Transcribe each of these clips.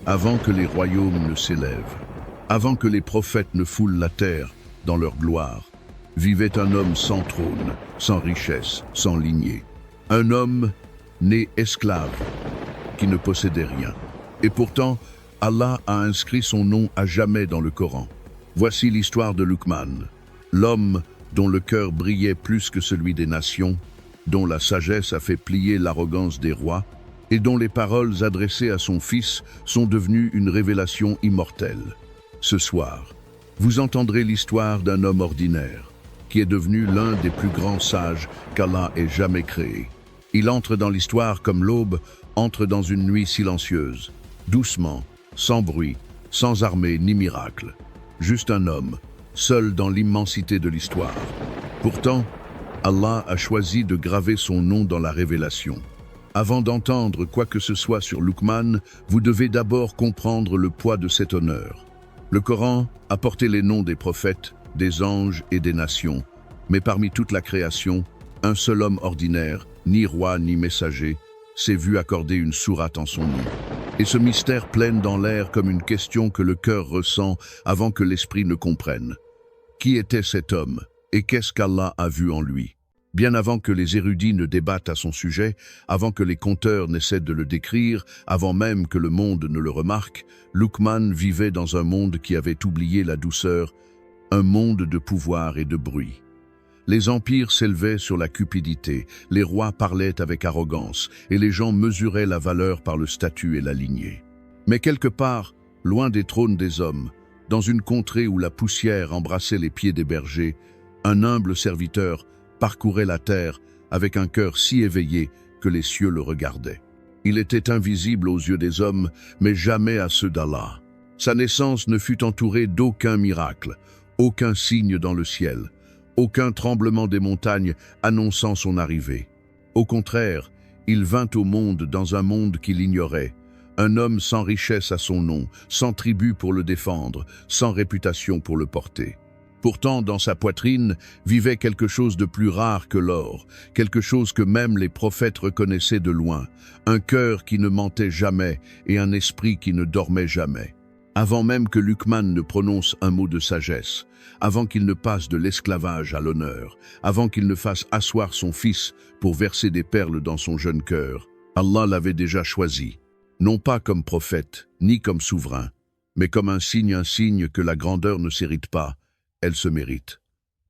avant que les royaumes ne s'élèvent, avant que les prophètes ne foulent la terre dans leur gloire, vivait un homme sans trône, sans richesse, sans lignée. Un homme né esclave, qui ne possédait rien. Et pourtant, Allah a inscrit son nom à jamais dans le Coran. Voici l'histoire de Luqman, l'homme dont le cœur brillait plus que celui des nations, dont la sagesse a fait plier l'arrogance des rois, et dont les paroles adressées à son fils sont devenues une révélation immortelle. Ce soir, vous entendrez l'histoire d'un homme ordinaire, qui est devenu l'un des plus grands sages qu'Allah ait jamais créés. Il entre dans l'histoire comme l'aube entre dans une nuit silencieuse, doucement, sans bruit, sans armée ni miracle. Juste un homme, seul dans l'immensité de l'histoire. Pourtant, Allah a choisi de graver son nom dans la révélation. Avant d'entendre quoi que ce soit sur Luqman, vous devez d'abord comprendre le poids de cet honneur. Le Coran a porté les noms des prophètes, des anges et des nations, mais parmi toute la création, un seul homme ordinaire, ni roi ni messager, s'est vu accorder une sourate en son nom. Et ce mystère plane dans l'air comme une question que le cœur ressent avant que l'esprit ne comprenne. Qui était cet homme et qu'est-ce qu'Allah a vu en lui? Bien avant que les érudits ne débattent à son sujet, avant que les conteurs n'essaient de le décrire, avant même que le monde ne le remarque, Luqman vivait dans un monde qui avait oublié la douceur, un monde de pouvoir et de bruit. Les empires s'élevaient sur la cupidité, les rois parlaient avec arrogance, et les gens mesuraient la valeur par le statut et la lignée. Mais quelque part, loin des trônes des hommes, dans une contrée où la poussière embrassait les pieds des bergers, un humble serviteur parcourait la terre avec un cœur si éveillé que les cieux le regardaient. Il était invisible aux yeux des hommes, mais jamais à ceux d'Allah. Sa naissance ne fut entourée d'aucun miracle, aucun signe dans le ciel, aucun tremblement des montagnes annonçant son arrivée. Au contraire, il vint au monde dans un monde qu'il ignorait, un homme sans richesse à son nom, sans tribu pour le défendre, sans réputation pour le porter. Pourtant, dans sa poitrine, vivait quelque chose de plus rare que l'or, quelque chose que même les prophètes reconnaissaient de loin, un cœur qui ne mentait jamais et un esprit qui ne dormait jamais. Avant même que Luqman ne prononce un mot de sagesse, avant qu'il ne passe de l'esclavage à l'honneur, avant qu'il ne fasse asseoir son fils pour verser des perles dans son jeune cœur, Allah l'avait déjà choisi, non pas comme prophète, ni comme souverain, mais comme un signe que la grandeur ne s'hérite pas, elle se mérite,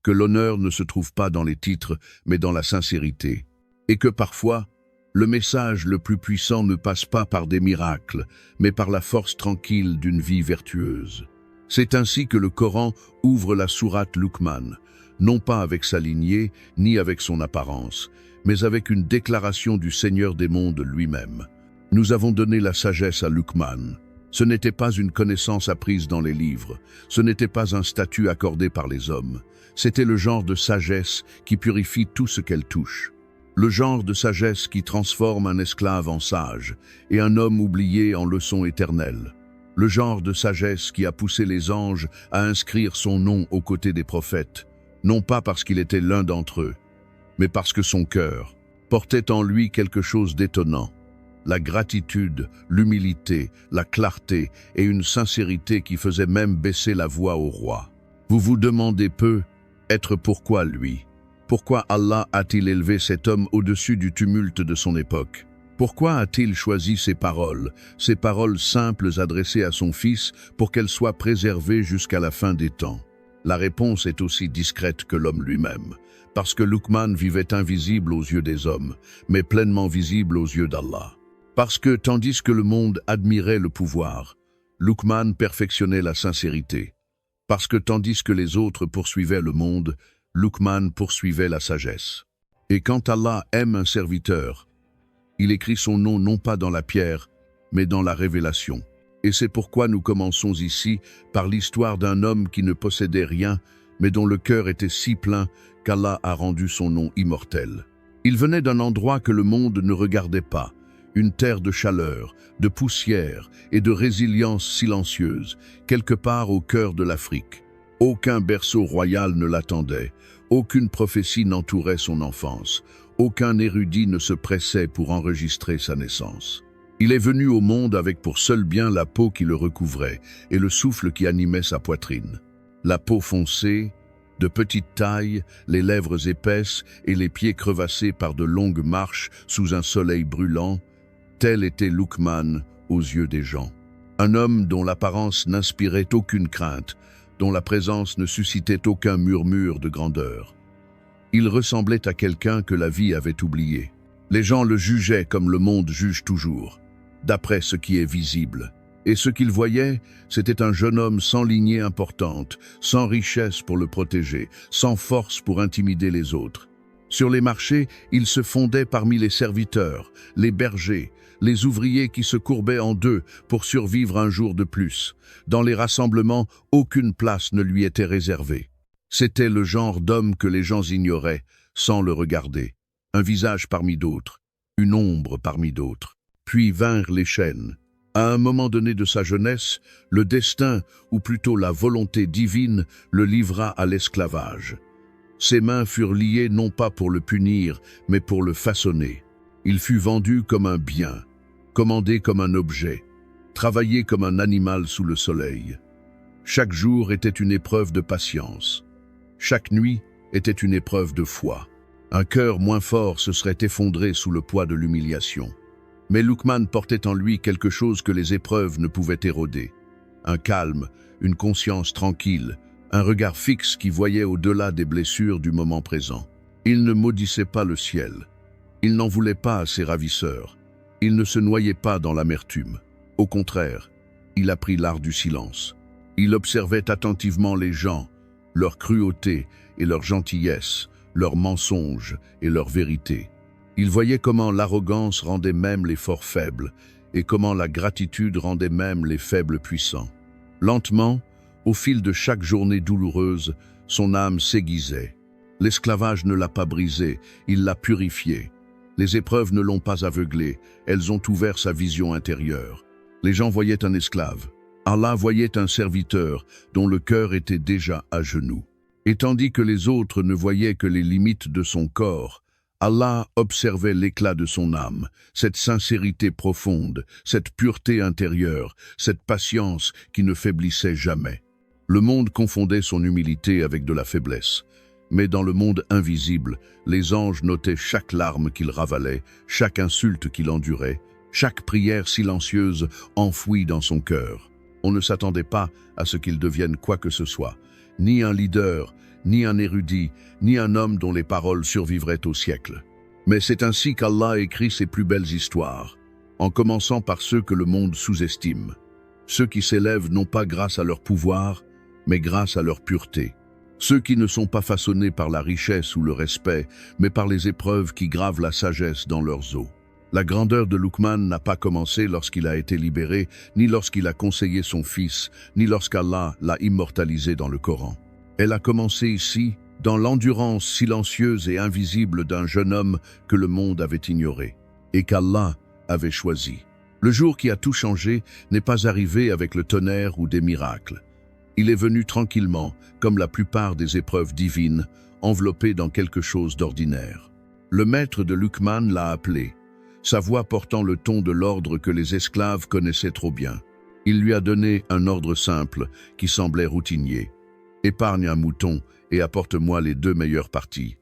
que l'honneur ne se trouve pas dans les titres, mais dans la sincérité, et que parfois, le message le plus puissant ne passe pas par des miracles, mais par la force tranquille d'une vie vertueuse. C'est ainsi que le Coran ouvre la sourate Luqman, non pas avec sa lignée, ni avec son apparence, mais avec une déclaration du Seigneur des mondes lui-même. Nous avons donné la sagesse à Luqman. Ce n'était pas une connaissance apprise dans les livres, ce n'était pas un statut accordé par les hommes, c'était le genre de sagesse qui purifie tout ce qu'elle touche. Le genre de sagesse qui transforme un esclave en sage et un homme oublié en leçon éternelle. Le genre de sagesse qui a poussé les anges à inscrire son nom aux côtés des prophètes, non pas parce qu'il était l'un d'entre eux, mais parce que son cœur portait en lui quelque chose d'étonnant. La gratitude, l'humilité, la clarté et une sincérité qui faisaient même baisser la voix au roi. Vous vous demandez peu, être pourquoi lui? Pourquoi Allah a-t-il élevé cet homme au-dessus du tumulte de son époque? Pourquoi a-t-il choisi ces paroles simples adressées à son fils pour qu'elles soient préservées jusqu'à la fin des temps? La réponse est aussi discrète que l'homme lui-même, parce que Luqman vivait invisible aux yeux des hommes, mais pleinement visible aux yeux d'Allah. Parce que, tandis que le monde admirait le pouvoir, Luqman perfectionnait la sincérité. Parce que, tandis que les autres poursuivaient le monde, Luqman poursuivait la sagesse. Et quand Allah aime un serviteur, il écrit son nom non pas dans la pierre, mais dans la révélation. Et c'est pourquoi nous commençons ici par l'histoire d'un homme qui ne possédait rien, mais dont le cœur était si plein qu'Allah a rendu son nom immortel. Il venait d'un endroit que le monde ne regardait pas, une terre de chaleur, de poussière et de résilience silencieuse, quelque part au cœur de l'Afrique. Aucun berceau royal ne l'attendait, aucune prophétie n'entourait son enfance, aucun érudit ne se pressait pour enregistrer sa naissance. Il est venu au monde avec pour seul bien la peau qui le recouvrait et le souffle qui animait sa poitrine. La peau foncée, de petite taille, les lèvres épaisses et les pieds crevassés par de longues marches sous un soleil brûlant, tel était Luqman aux yeux des gens. Un homme dont l'apparence n'inspirait aucune crainte, dont la présence ne suscitait aucun murmure de grandeur. Il ressemblait à quelqu'un que la vie avait oublié. Les gens le jugeaient comme le monde juge toujours, d'après ce qui est visible. Et ce qu'ils voyaient, c'était un jeune homme sans lignée importante, sans richesse pour le protéger, sans force pour intimider les autres. Sur les marchés, il se fondait parmi les serviteurs, les bergers, les ouvriers qui se courbaient en deux pour survivre un jour de plus. Dans les rassemblements, aucune place ne lui était réservée. C'était le genre d'homme que les gens ignoraient, sans le regarder. Un visage parmi d'autres, une ombre parmi d'autres. Puis vinrent les chaînes. À un moment donné de sa jeunesse, le destin, ou plutôt la volonté divine, le livra à l'esclavage. Ses mains furent liées non pas pour le punir, mais pour le façonner. Il fut vendu comme un bien, commandé comme un objet, travaillé comme un animal sous le soleil. Chaque jour était une épreuve de patience. Chaque nuit était une épreuve de foi. Un cœur moins fort se serait effondré sous le poids de l'humiliation. Mais Luqman portait en lui quelque chose que les épreuves ne pouvaient éroder. Un calme, une conscience tranquille, un regard fixe qui voyait au-delà des blessures du moment présent. Il ne maudissait pas le ciel. Il n'en voulait pas à ses ravisseurs. Il ne se noyait pas dans l'amertume. Au contraire, il apprit l'art du silence. Il observait attentivement les gens, leur cruauté et leur gentillesse, leurs mensonges et leur vérité. Il voyait comment l'arrogance rendait même les forts faibles et comment la gratitude rendait même les faibles puissants. Lentement, au fil de chaque journée douloureuse, son âme s'aiguisait. L'esclavage ne l'a pas brisé, il l'a purifié. Les épreuves ne l'ont pas aveuglé, elles ont ouvert sa vision intérieure. Les gens voyaient un esclave. Allah voyait un serviteur dont le cœur était déjà à genoux. Et tandis que les autres ne voyaient que les limites de son corps, Allah observait l'éclat de son âme, cette sincérité profonde, cette pureté intérieure, cette patience qui ne faiblissait jamais. Le monde confondait son humilité avec de la faiblesse. Mais dans le monde invisible, les anges notaient chaque larme qu'il ravalait, chaque insulte qu'il endurait, chaque prière silencieuse enfouie dans son cœur. On ne s'attendait pas à ce qu'il devienne quoi que ce soit, ni un leader, ni un érudit, ni un homme dont les paroles survivraient au siècle. Mais c'est ainsi qu'Allah écrit ses plus belles histoires, en commençant par ceux que le monde sous-estime, ceux qui s'élèvent non pas grâce à leur pouvoir, mais grâce à leur pureté, ceux qui ne sont pas façonnés par la richesse ou le respect, mais par les épreuves qui gravent la sagesse dans leurs os. La grandeur de Luqman n'a pas commencé lorsqu'il a été libéré, ni lorsqu'il a conseillé son fils, ni lorsqu'Allah l'a immortalisé dans le Coran. Elle a commencé ici, dans l'endurance silencieuse et invisible d'un jeune homme que le monde avait ignoré, et qu'Allah avait choisi. Le jour qui a tout changé n'est pas arrivé avec le tonnerre ou des miracles. Il est venu tranquillement, comme la plupart des épreuves divines, enveloppé dans quelque chose d'ordinaire. Le maître de Luqman l'a appelé, sa voix portant le ton de l'ordre que les esclaves connaissaient trop bien. Il lui a donné un ordre simple qui semblait routinier. Épargne un mouton et apporte-moi les 2 meilleures parties.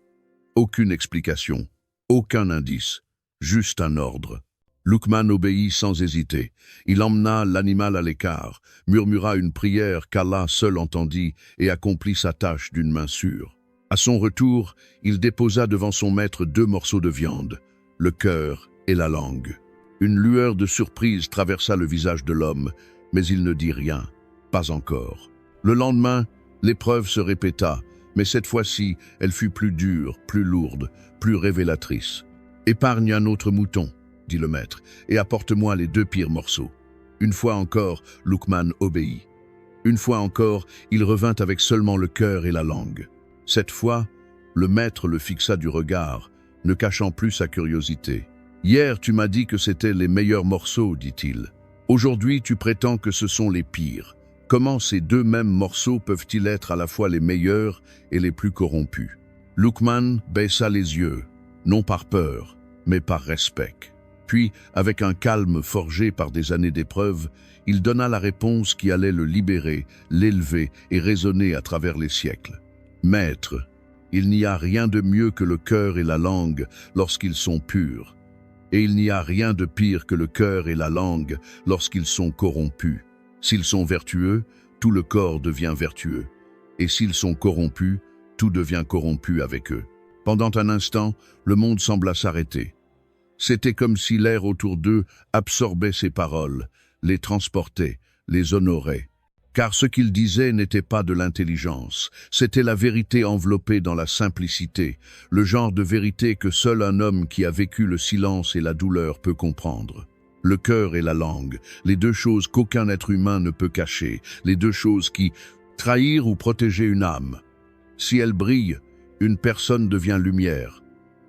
Aucune explication, aucun indice, juste un ordre. Luqman obéit sans hésiter. Il emmena l'animal à l'écart, murmura une prière qu'Allah seul entendit et accomplit sa tâche d'une main sûre. À son retour, il déposa devant son maître 2 morceaux de viande, le cœur et la langue. Une lueur de surprise traversa le visage de l'homme, mais il ne dit rien, pas encore. Le lendemain, l'épreuve se répéta, mais cette fois-ci, elle fut plus dure, plus lourde, plus révélatrice. « Épargne un autre mouton », dit le maître, « et apporte-moi les 2 pires morceaux. » Une fois encore, Luqman obéit. Une fois encore, il revint avec seulement le cœur et la langue. Cette fois, le maître le fixa du regard, ne cachant plus sa curiosité. « Hier, tu m'as dit que c'étaient les meilleurs morceaux, dit-il. Aujourd'hui, tu prétends que ce sont les pires. Comment ces 2 mêmes morceaux peuvent-ils être à la fois les meilleurs et les plus corrompus ?» Luqman baissa les yeux, non par peur, mais par respect. Puis, avec un calme forgé par des années d'épreuves, il donna la réponse qui allait le libérer, l'élever et résonner à travers les siècles. « Maître, il n'y a rien de mieux que le cœur et la langue lorsqu'ils sont purs. Et il n'y a rien de pire que le cœur et la langue lorsqu'ils sont corrompus. S'ils sont vertueux, tout le corps devient vertueux. Et s'ils sont corrompus, tout devient corrompu avec eux. » Pendant un instant, le monde sembla s'arrêter. C'était comme si l'air autour d'eux absorbait ces paroles, les transportait, les honorait. Car ce qu'il disait n'était pas de l'intelligence, c'était la vérité enveloppée dans la simplicité, le genre de vérité que seul un homme qui a vécu le silence et la douleur peut comprendre. Le cœur et la langue, les deux choses qu'aucun être humain ne peut cacher, les deux choses qui trahir ou protéger une âme. Si elles brillent, une personne devient lumière.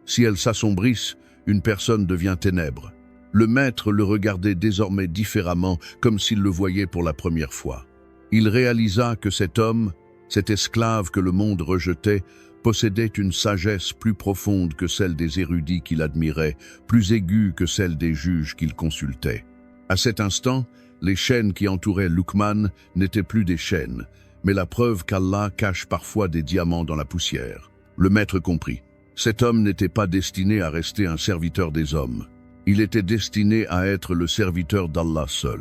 Si elles s'assombrissent, une personne devient ténèbres. Le maître le regardait désormais différemment, comme s'il le voyait pour la première fois. Il réalisa que cet homme, cet esclave que le monde rejetait, possédait une sagesse plus profonde que celle des érudits qu'il admirait, plus aiguë que celle des juges qu'il consultait. À cet instant, les chaînes qui entouraient Luqman n'étaient plus des chaînes, mais la preuve qu'Allah cache parfois des diamants dans la poussière. Le maître comprit. Cet homme n'était pas destiné à rester un serviteur des hommes. Il était destiné à être le serviteur d'Allah seul.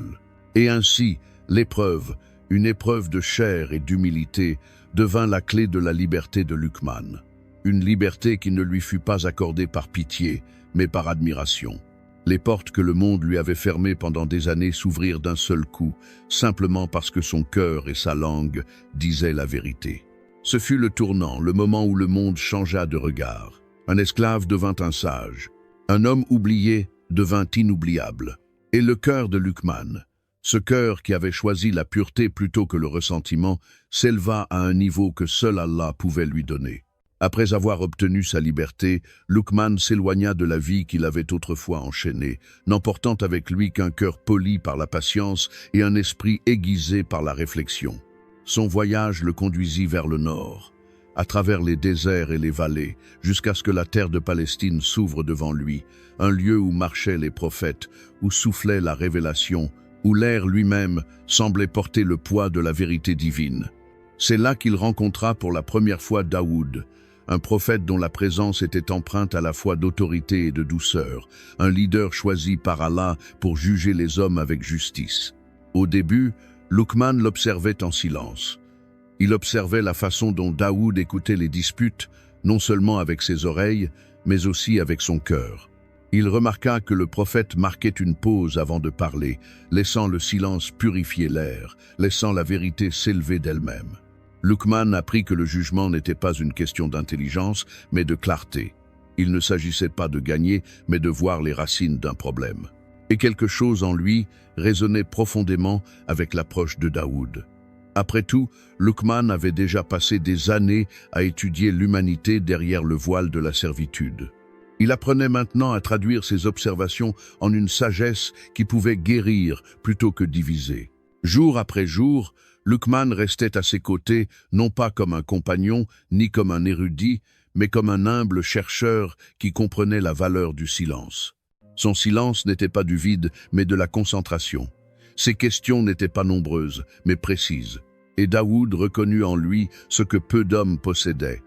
Et ainsi, l'épreuve, une épreuve de chair et d'humilité, devint la clé de la liberté de Luqman. Une liberté qui ne lui fut pas accordée par pitié, mais par admiration. Les portes que le monde lui avait fermées pendant des années s'ouvrirent d'un seul coup, simplement parce que son cœur et sa langue disaient la vérité. Ce fut le tournant, le moment où le monde changea de regard. Un esclave devint un sage. Un homme oublié devint inoubliable. Et le cœur de Luqman, ce cœur qui avait choisi la pureté plutôt que le ressentiment, s'éleva à un niveau que seul Allah pouvait lui donner. Après avoir obtenu sa liberté, Luqman s'éloigna de la vie qu'il avait autrefois enchaînée, n'emportant avec lui qu'un cœur poli par la patience et un esprit aiguisé par la réflexion. Son voyage le conduisit vers le nord, à travers les déserts et les vallées, jusqu'à ce que la terre de Palestine s'ouvre devant lui, un lieu où marchaient les prophètes, où soufflait la révélation, où l'air lui-même semblait porter le poids de la vérité divine. C'est là qu'il rencontra pour la première fois Daoud, un prophète dont la présence était empreinte à la fois d'autorité et de douceur, un leader choisi par Allah pour juger les hommes avec justice. Au début, Luqman l'observait en silence. Il observait la façon dont Daoud écoutait les disputes, non seulement avec ses oreilles, mais aussi avec son cœur. Il remarqua que le prophète marquait une pause avant de parler, laissant le silence purifier l'air, laissant la vérité s'élever d'elle-même. Luqman apprit que le jugement n'était pas une question d'intelligence, mais de clarté. Il ne s'agissait pas de gagner, mais de voir les racines d'un problème. Et quelque chose en lui résonnait profondément avec l'approche de Daoud. Après tout, Luqman avait déjà passé des années à étudier l'humanité derrière le voile de la servitude. Il apprenait maintenant à traduire ses observations en une sagesse qui pouvait guérir plutôt que diviser. Jour après jour, Luqman restait à ses côtés, non pas comme un compagnon, ni comme un érudit, mais comme un humble chercheur qui comprenait la valeur du silence. Son silence n'était pas du vide, mais de la concentration. Ses questions n'étaient pas nombreuses, mais précises. Et Daoud reconnut en lui ce que peu d'hommes possédaient.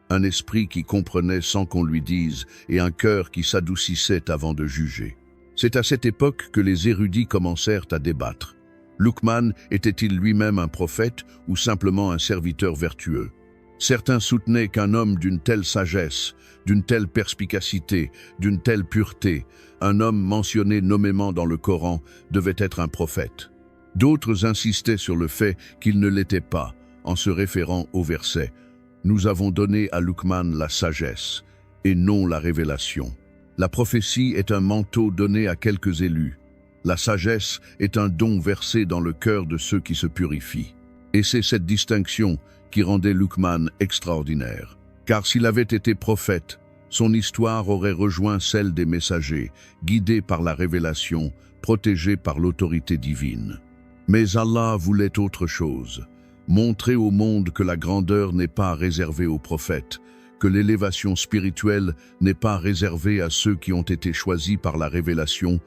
Un esprit qui comprenait sans qu'on lui dise, et un cœur qui s'adoucissait avant de juger. C'est à cette époque que les érudits commencèrent à débattre. Luqman était-il lui-même un prophète ou simplement un serviteur vertueux? Certains soutenaient qu'un homme d'une telle sagesse, d'une telle perspicacité, d'une telle pureté, un homme mentionné nommément dans le Coran, devait être un prophète. D'autres insistaient sur le fait qu'il ne l'était pas, en se référant au verset « Nous avons donné à Luqman la sagesse, et non la révélation. La prophétie est un manteau donné à quelques élus. La sagesse est un don versé dans le cœur de ceux qui se purifient. » Et c'est cette distinction qui rendait Luqman extraordinaire. Car s'il avait été prophète, son histoire aurait rejoint celle des messagers, guidés par la révélation, protégés par l'autorité divine. Mais Allah voulait autre chose, montrer au monde que la grandeur n'est pas réservée aux prophètes, que l'élévation spirituelle n'est pas réservée à ceux qui ont été choisis par la révélation,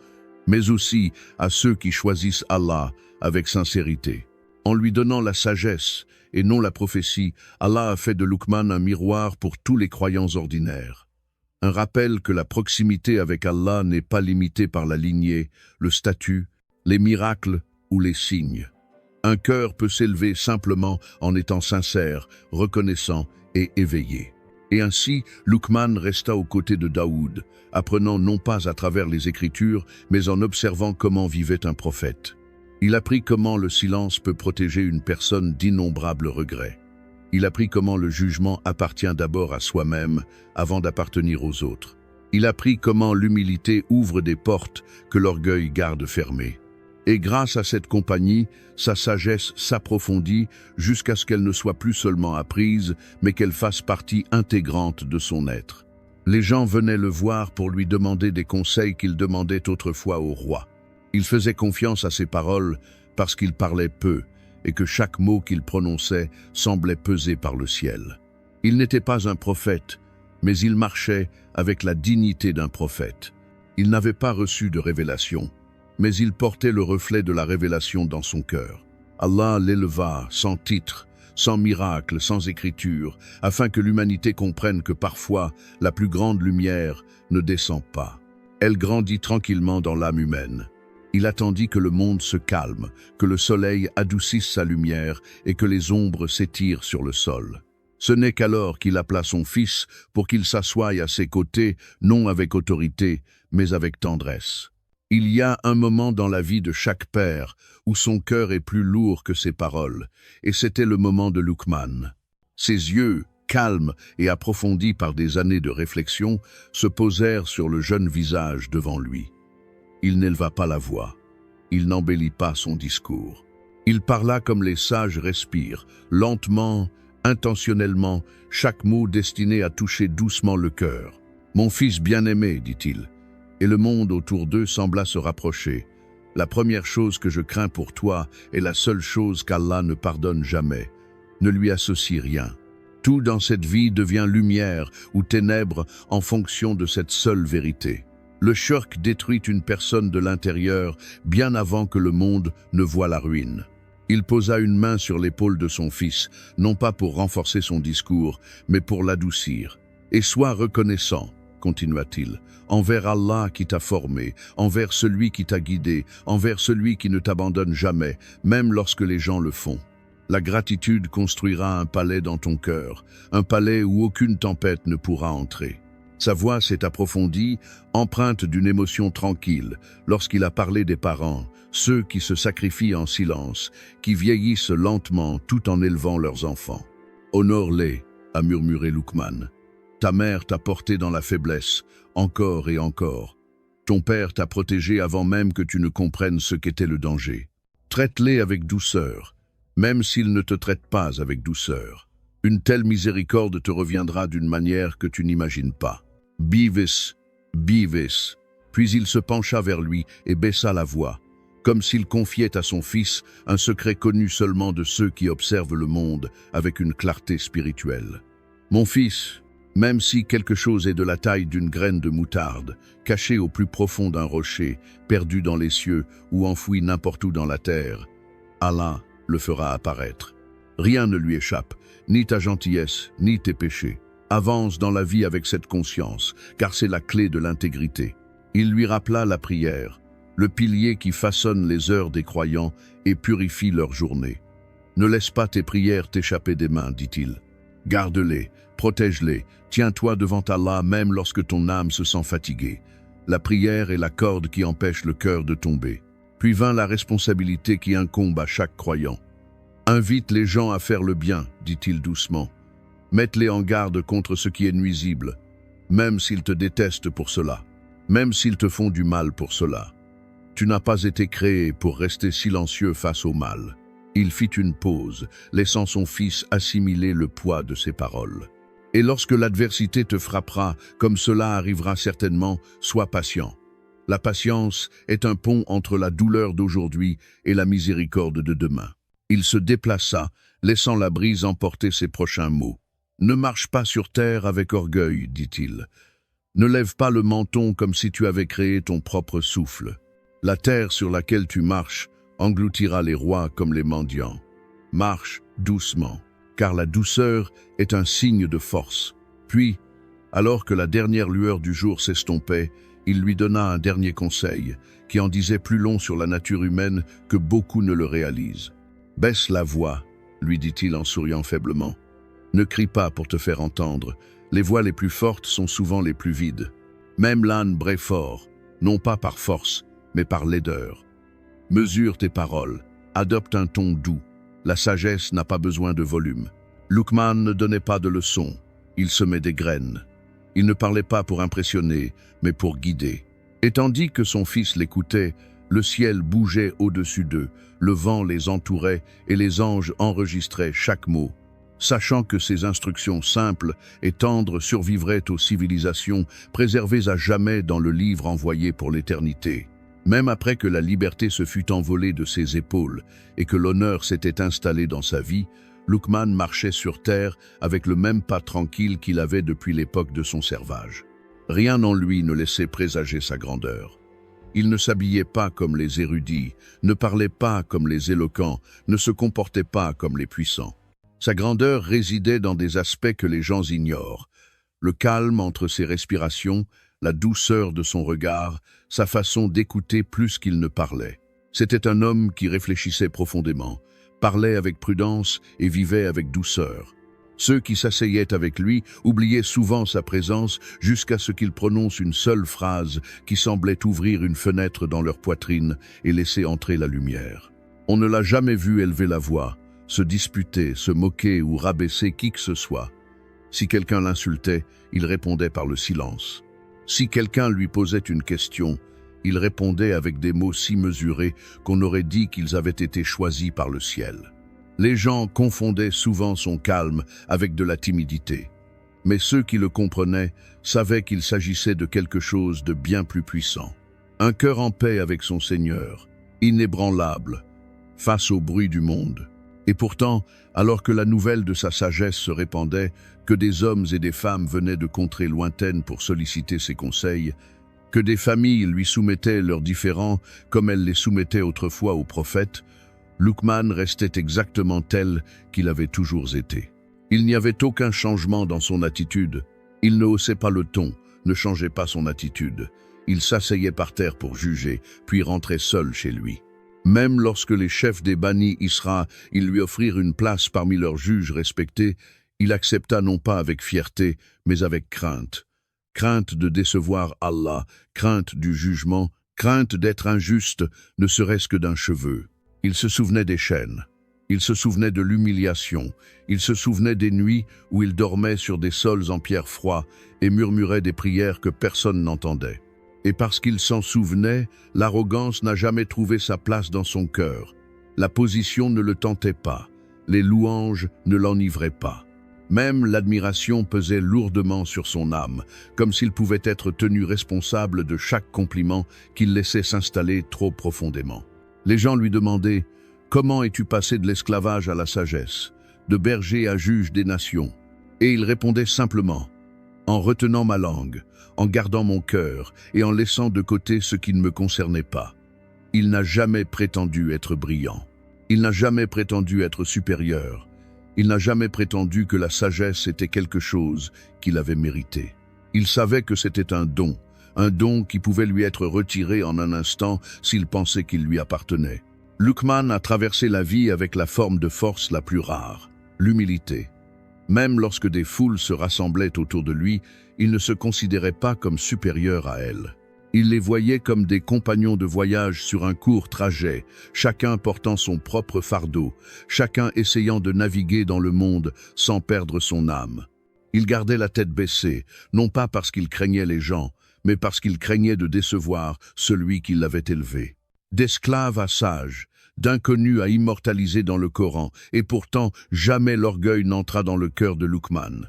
mais aussi à ceux qui choisissent Allah avec sincérité. En lui donnant la sagesse et non la prophétie, Allah a fait de Luqman un miroir pour tous les croyants ordinaires. Un rappel que la proximité avec Allah n'est pas limitée par la lignée, le statut, les miracles ou les signes. Un cœur peut s'élever simplement en étant sincère, reconnaissant et éveillé. Et ainsi, Luqman resta aux côtés de Daoud, apprenant non pas à travers les Écritures, mais en observant comment vivait un prophète. Il apprit comment le silence peut protéger une personne d'innombrables regrets. Il apprit comment le jugement appartient d'abord à soi-même avant d'appartenir aux autres. Il apprit comment l'humilité ouvre des portes que l'orgueil garde fermées. Et grâce à cette compagnie, sa sagesse s'approfondit jusqu'à ce qu'elle ne soit plus seulement apprise, mais qu'elle fasse partie intégrante de son être. Les gens venaient le voir pour lui demander des conseils qu'il demandait autrefois au roi. Il faisait confiance à ses paroles parce qu'il parlait peu et que chaque mot qu'il prononçait semblait peser par le ciel. Il n'était pas un prophète, mais il marchait avec la dignité d'un prophète. Il n'avait pas reçu de révélation, mais il portait le reflet de la révélation dans son cœur. Allah l'éleva sans titre, sans miracle, sans écriture, afin que l'humanité comprenne que parfois la plus grande lumière ne descend pas. Elle grandit tranquillement dans l'âme humaine. Il attendit que le monde se calme, que le soleil adoucisse sa lumière et que les ombres s'étirent sur le sol. Ce n'est qu'alors qu'il appela son fils pour qu'il s'assoie à ses côtés, non avec autorité, mais avec tendresse. Il y a un moment dans la vie de chaque père où son cœur est plus lourd que ses paroles, et c'était le moment de Luqman. Ses yeux, calmes et approfondis par des années de réflexion, se posèrent sur le jeune visage devant lui. Il n'éleva pas la voix, il n'embellit pas son discours. Il parla comme les sages respirent, lentement, intentionnellement, chaque mot destiné à toucher doucement le cœur. « Mon fils bien-aimé, dit-il. » Et le monde autour d'eux sembla se rapprocher. « La première chose que je crains pour toi est la seule chose qu'Allah ne pardonne jamais. Ne lui associe rien. Tout dans cette vie devient lumière ou ténèbres en fonction de cette seule vérité. Le shirk détruit une personne de l'intérieur bien avant que le monde ne voie la ruine. » Il posa une main sur l'épaule de son fils, non pas pour renforcer son discours, mais pour l'adoucir. « Et sois reconnaissant, continua-t-il, envers Allah qui t'a formé, envers celui qui t'a guidé, envers celui qui ne t'abandonne jamais, même lorsque les gens le font. La gratitude construira un palais dans ton cœur, un palais où aucune tempête ne pourra entrer. » Sa voix s'est approfondie, empreinte d'une émotion tranquille, lorsqu'il a parlé des parents, ceux qui se sacrifient en silence, qui vieillissent lentement tout en élevant leurs enfants. « Honore-les, » a murmuré Luqman. « Ta mère t'a porté dans la faiblesse, encore et encore. Ton père t'a protégé avant même que tu ne comprennes ce qu'était le danger. Traite-les avec douceur, même s'ils ne te traitent pas avec douceur. Une telle miséricorde te reviendra d'une manière que tu n'imagines pas. Bivis, Bivis. » Puis il se pencha vers lui et baissa la voix, comme s'il confiait à son fils un secret connu seulement de ceux qui observent le monde avec une clarté spirituelle. « Mon fils, même si quelque chose est de la taille d'une graine de moutarde, caché au plus profond d'un rocher, perdu dans les cieux ou enfoui n'importe où dans la terre, Allah le fera apparaître. Rien ne lui échappe, ni ta gentillesse, ni tes péchés. Avance dans la vie avec cette conscience, car c'est la clé de l'intégrité. » Il lui rappela la prière, le pilier qui façonne les heures des croyants et purifie leur journée. « Ne laisse pas tes prières t'échapper des mains, dit-il. Garde-les, protège-les, tiens-toi devant Allah même lorsque ton âme se sent fatiguée. La prière est la corde qui empêche le cœur de tomber. » Puis vint la responsabilité qui incombe à chaque croyant. « Invite les gens à faire le bien, dit-il doucement. Mette-les en garde contre ce qui est nuisible, même s'ils te détestent pour cela, même s'ils te font du mal pour cela. Tu n'as pas été créé pour rester silencieux face au mal. » Il fit une pause, laissant son fils assimiler le poids de ses paroles. « Et lorsque l'adversité te frappera, comme cela arrivera certainement, sois patient. La patience est un pont entre la douleur d'aujourd'hui et la miséricorde de demain. » Il se déplaça, laissant la brise emporter ses prochains mots. « Ne marche pas sur terre avec orgueil, dit-il. Ne lève pas le menton comme si tu avais créé ton propre souffle. La terre sur laquelle tu marches engloutira les rois comme les mendiants. Marche doucement, car la douceur est un signe de force. Puis, alors que la dernière lueur du jour s'estompait, il lui donna un dernier conseil, qui en disait plus long sur la nature humaine que beaucoup ne le réalisent. « Baisse la voix », lui dit-il en souriant faiblement. « Ne crie pas pour te faire entendre, les voix les plus fortes sont souvent les plus vides. Même l'âne braie fort, non pas par force, mais par laideur. Mesure tes paroles, adopte un ton doux. La sagesse n'a pas besoin de volume. » Luqman ne donnait pas de leçons, il semait des graines. Il ne parlait pas pour impressionner, mais pour guider. Et tandis que son fils l'écoutait, le ciel bougeait au-dessus d'eux, le vent les entourait et les anges enregistraient chaque mot. Sachant que ces instructions simples et tendres survivraient aux civilisations préservées à jamais dans le livre envoyé pour l'éternité. Même après que la liberté se fut envolée de ses épaules et que l'honneur s'était installé dans sa vie, Luqman marchait sur terre avec le même pas tranquille qu'il avait depuis l'époque de son servage. Rien en lui ne laissait présager sa grandeur. Il ne s'habillait pas comme les érudits, ne parlait pas comme les éloquents, ne se comportait pas comme les puissants. Sa grandeur résidait dans des aspects que les gens ignorent. Le calme entre ses respirations, la douceur de son regard, sa façon d'écouter plus qu'il ne parlait. C'était un homme qui réfléchissait profondément, parlait avec prudence et vivait avec douceur. Ceux qui s'asseyaient avec lui oubliaient souvent sa présence jusqu'à ce qu'il prononce une seule phrase qui semblait ouvrir une fenêtre dans leur poitrine et laisser entrer la lumière. On ne l'a jamais vu élever la voix, se disputer, se moquer ou rabaisser qui que ce soit. Si quelqu'un l'insultait, il répondait par le silence. Si quelqu'un lui posait une question, il répondait avec des mots si mesurés qu'on aurait dit qu'ils avaient été choisis par le ciel. Les gens confondaient souvent son calme avec de la timidité. Mais ceux qui le comprenaient savaient qu'il s'agissait de quelque chose de bien plus puissant. Un cœur en paix avec son Seigneur, inébranlable, face au bruit du monde. Et pourtant, alors que la nouvelle de sa sagesse se répandait, que des hommes et des femmes venaient de contrées lointaines pour solliciter ses conseils, que des familles lui soumettaient leurs différends comme elles les soumettaient autrefois aux prophètes, Luqman restait exactement tel qu'il avait toujours été. Il n'y avait aucun changement dans son attitude. Il ne haussait pas le ton, ne changeait pas son attitude. Il s'asseyait par terre pour juger, puis rentrait seul chez lui. Même lorsque les chefs des Bani Isra lui offrirent une place parmi leurs juges respectés, il accepta non pas avec fierté, mais avec crainte. Crainte de décevoir Allah, crainte du jugement, crainte d'être injuste, ne serait-ce que d'un cheveu. Il se souvenait des chaînes, il se souvenait de l'humiliation, il se souvenait des nuits où il dormait sur des sols en pierre froid et murmurait des prières que personne n'entendait. Et parce qu'il s'en souvenait, l'arrogance n'a jamais trouvé sa place dans son cœur. La position ne le tentait pas, les louanges ne l'enivraient pas. Même l'admiration pesait lourdement sur son âme, comme s'il pouvait être tenu responsable de chaque compliment qu'il laissait s'installer trop profondément. Les gens lui demandaient « Comment es-tu passé de l'esclavage à la sagesse, de berger à juge des nations ?» Et il répondait simplement « En retenant ma langue, en gardant mon cœur et en laissant de côté ce qui ne me concernait pas. » Il n'a jamais prétendu être brillant. Il n'a jamais prétendu être supérieur. Il n'a jamais prétendu que la sagesse était quelque chose qu'il avait mérité. Il savait que c'était un don qui pouvait lui être retiré en un instant s'il pensait qu'il lui appartenait. Luqman a traversé la vie avec la forme de force la plus rare, l'humilité. Même lorsque des foules se rassemblaient autour de lui, il ne se considérait pas comme supérieur à elles. Il les voyait comme des compagnons de voyage sur un court trajet, chacun portant son propre fardeau, chacun essayant de naviguer dans le monde sans perdre son âme. Il gardait la tête baissée, non pas parce qu'il craignait les gens, mais parce qu'il craignait de décevoir celui qui l'avait élevé. D'esclave à sage, d'inconnu à immortaliser dans le Coran, et pourtant jamais l'orgueil n'entra dans le cœur de Luqman.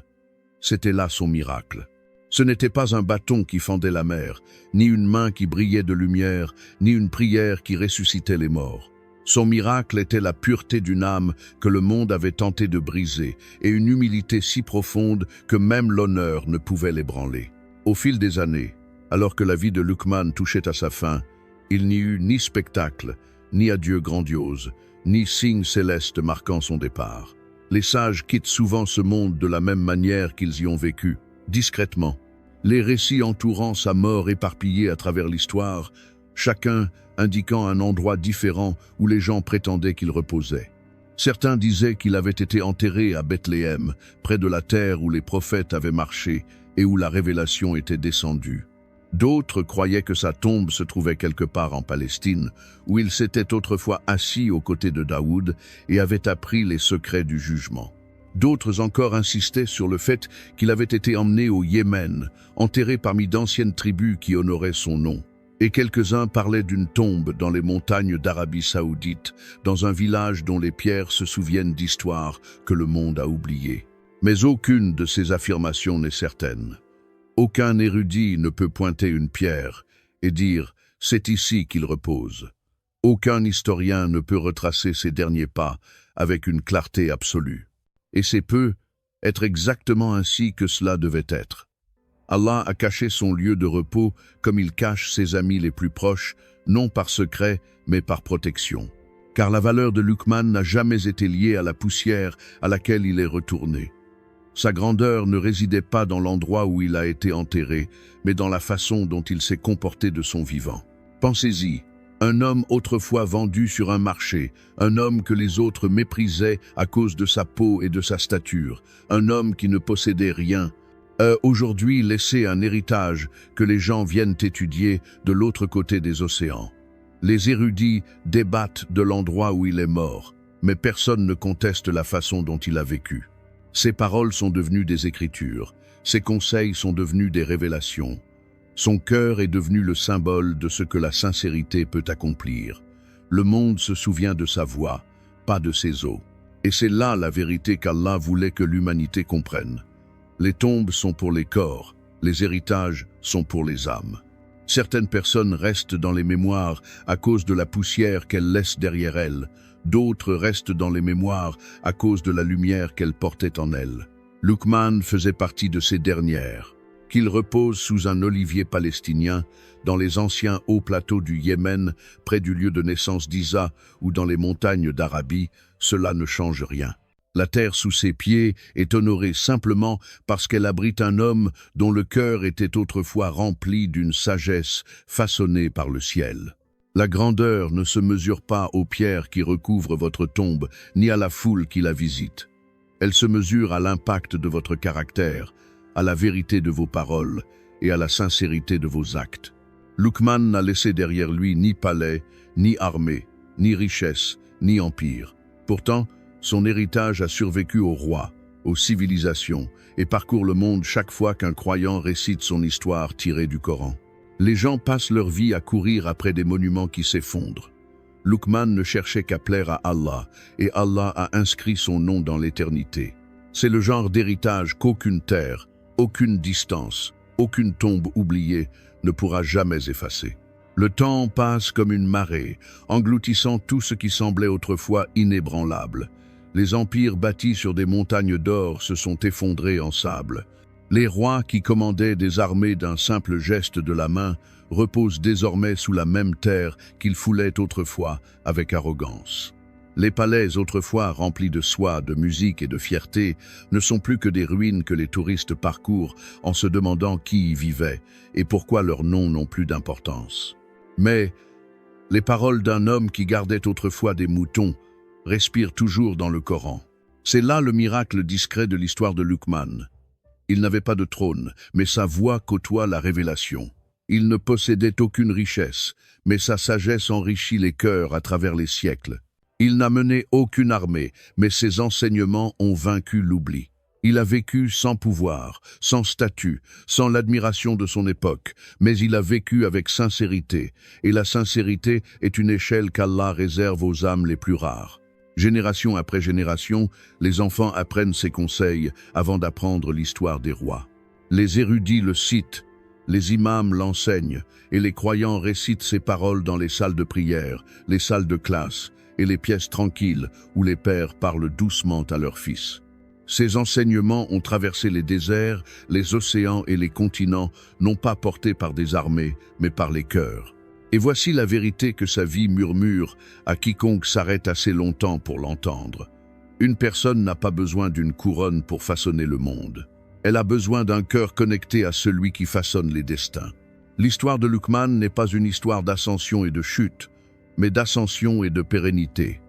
C'était là son miracle. Ce n'était pas un bâton qui fendait la mer, ni une main qui brillait de lumière, ni une prière qui ressuscitait les morts. Son miracle était la pureté d'une âme que le monde avait tenté de briser et une humilité si profonde que même l'honneur ne pouvait l'ébranler. Au fil des années, alors que la vie de Luqman touchait à sa fin, il n'y eut ni spectacle, ni adieu grandiose, ni signe céleste marquant son départ. Les sages quittent souvent ce monde de la même manière qu'ils y ont vécu, discrètement. Les récits entourant sa mort éparpillés à travers l'histoire, chacun indiquant un endroit différent où les gens prétendaient qu'il reposait. Certains disaient qu'il avait été enterré à Bethléem, près de la terre où les prophètes avaient marché et où la révélation était descendue. D'autres croyaient que sa tombe se trouvait quelque part en Palestine, où il s'était autrefois assis aux côtés de Daoud et avait appris les secrets du jugement. D'autres encore insistaient sur le fait qu'il avait été emmené au Yémen, enterré parmi d'anciennes tribus qui honoraient son nom. Et quelques-uns parlaient d'une tombe dans les montagnes d'Arabie Saoudite, dans un village dont les pierres se souviennent d'histoires que le monde a oubliées. Mais aucune de ces affirmations n'est certaine. Aucun érudit ne peut pointer une pierre et dire « c'est ici qu'il repose ». Aucun historien ne peut retracer ses derniers pas avec une clarté absolue. Et c'est peu être exactement ainsi que cela devait être. Allah a caché son lieu de repos comme il cache ses amis les plus proches, non par secret, mais par protection. Car la valeur de Luqman n'a jamais été liée à la poussière à laquelle il est retourné. Sa grandeur ne résidait pas dans l'endroit où il a été enterré, mais dans la façon dont il s'est comporté de son vivant. Pensez-y, un homme autrefois vendu sur un marché, un homme que les autres méprisaient à cause de sa peau et de sa stature, un homme qui ne possédait rien, aujourd'hui laissé un héritage que les gens viennent étudier de l'autre côté des océans. Les érudits débattent de l'endroit où il est mort, mais personne ne conteste la façon dont il a vécu. Ses paroles sont devenues des écritures, ses conseils sont devenus des révélations. Son cœur est devenu le symbole de ce que la sincérité peut accomplir. Le monde se souvient de sa voix, pas de ses os. Et c'est là la vérité qu'Allah voulait que l'humanité comprenne. Les tombes sont pour les corps, les héritages sont pour les âmes. Certaines personnes restent dans les mémoires à cause de la poussière qu'elles laissent derrière elles, d'autres restent dans les mémoires à cause de la lumière qu'elles portaient en elles. Luqman faisait partie de ces dernières. Qu'il repose sous un olivier palestinien, dans les anciens hauts plateaux du Yémen, près du lieu de naissance d'Isa ou dans les montagnes d'Arabie, cela ne change rien. La terre sous ses pieds est honorée simplement parce qu'elle abrite un homme dont le cœur était autrefois rempli d'une sagesse façonnée par le ciel. La grandeur ne se mesure pas aux pierres qui recouvrent votre tombe, ni à la foule qui la visite. Elle se mesure à l'impact de votre caractère, à la vérité de vos paroles et à la sincérité de vos actes. Luqman n'a laissé derrière lui ni palais, ni armée, ni richesse, ni empire. Pourtant, son héritage a survécu aux rois, aux civilisations, et parcourt le monde chaque fois qu'un croyant récite son histoire tirée du Coran. Les gens passent leur vie à courir après des monuments qui s'effondrent. Luqman ne cherchait qu'à plaire à Allah, et Allah a inscrit son nom dans l'éternité. C'est le genre d'héritage qu'aucune terre, aucune distance, aucune tombe oubliée ne pourra jamais effacer. Le temps passe comme une marée, engloutissant tout ce qui semblait autrefois inébranlable. Les empires bâtis sur des montagnes d'or se sont effondrés en sable. Les rois qui commandaient des armées d'un simple geste de la main reposent désormais sous la même terre qu'ils foulaient autrefois avec arrogance. Les palais autrefois remplis de soie, de musique et de fierté ne sont plus que des ruines que les touristes parcourent en se demandant qui y vivait et pourquoi leurs noms n'ont plus d'importance. Mais les paroles d'un homme qui gardait autrefois des moutons respirent toujours dans le Coran. C'est là le miracle discret de l'histoire de Luqman. Il n'avait pas de trône, mais sa voix côtoie la révélation. Il ne possédait aucune richesse, mais sa sagesse enrichit les cœurs à travers les siècles. Il n'a mené aucune armée, mais ses enseignements ont vaincu l'oubli. Il a vécu sans pouvoir, sans statut, sans l'admiration de son époque, mais il a vécu avec sincérité, et la sincérité est une échelle qu'Allah réserve aux âmes les plus rares. Génération après génération, les enfants apprennent ses conseils avant d'apprendre l'histoire des rois. Les érudits le citent, les imams l'enseignent, et les croyants récitent ses paroles dans les salles de prière, les salles de classe, et les pièces tranquilles où les pères parlent doucement à leurs fils. Ces enseignements ont traversé les déserts, les océans et les continents, non pas portés par des armées, mais par les cœurs. Et voici la vérité que sa vie murmure à quiconque s'arrête assez longtemps pour l'entendre. Une personne n'a pas besoin d'une couronne pour façonner le monde. Elle a besoin d'un cœur connecté à celui qui façonne les destins. L'histoire de Luqman n'est pas une histoire d'ascension et de chute, mais d'ascension et de pérennité.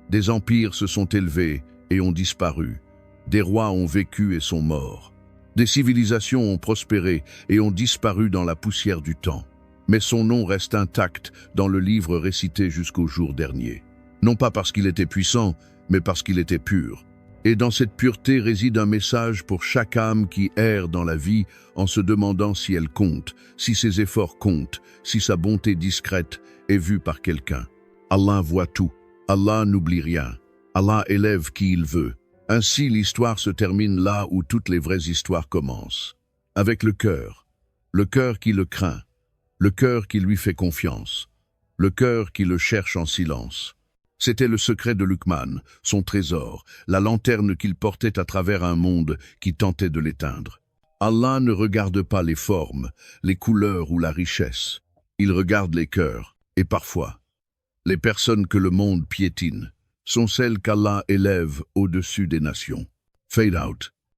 Des empires se sont élevés et ont disparu. Des rois ont vécu et sont morts. Des civilisations ont prospéré et ont disparu dans la poussière du temps. Mais son nom reste intact dans le livre récité jusqu'au jour dernier. Non pas parce qu'il était puissant, mais parce qu'il était pur. Et dans cette pureté réside un message pour chaque âme qui erre dans la vie en se demandant si elle compte, si ses efforts comptent, si sa bonté discrète est vue par quelqu'un. Allah voit tout. Allah n'oublie rien. Allah élève qui il veut. Ainsi, l'histoire se termine là où toutes les vraies histoires commencent. Avec le cœur qui le craint, le cœur qui lui fait confiance, le cœur qui le cherche en silence. C'était le secret de Luqman, son trésor, la lanterne qu'il portait à travers un monde qui tentait de l'éteindre. Allah ne regarde pas les formes, les couleurs ou la richesse. Il regarde les cœurs, et parfois, les personnes que le monde piétine sont celles qu'Allah élève au-dessus des nations. Fade out.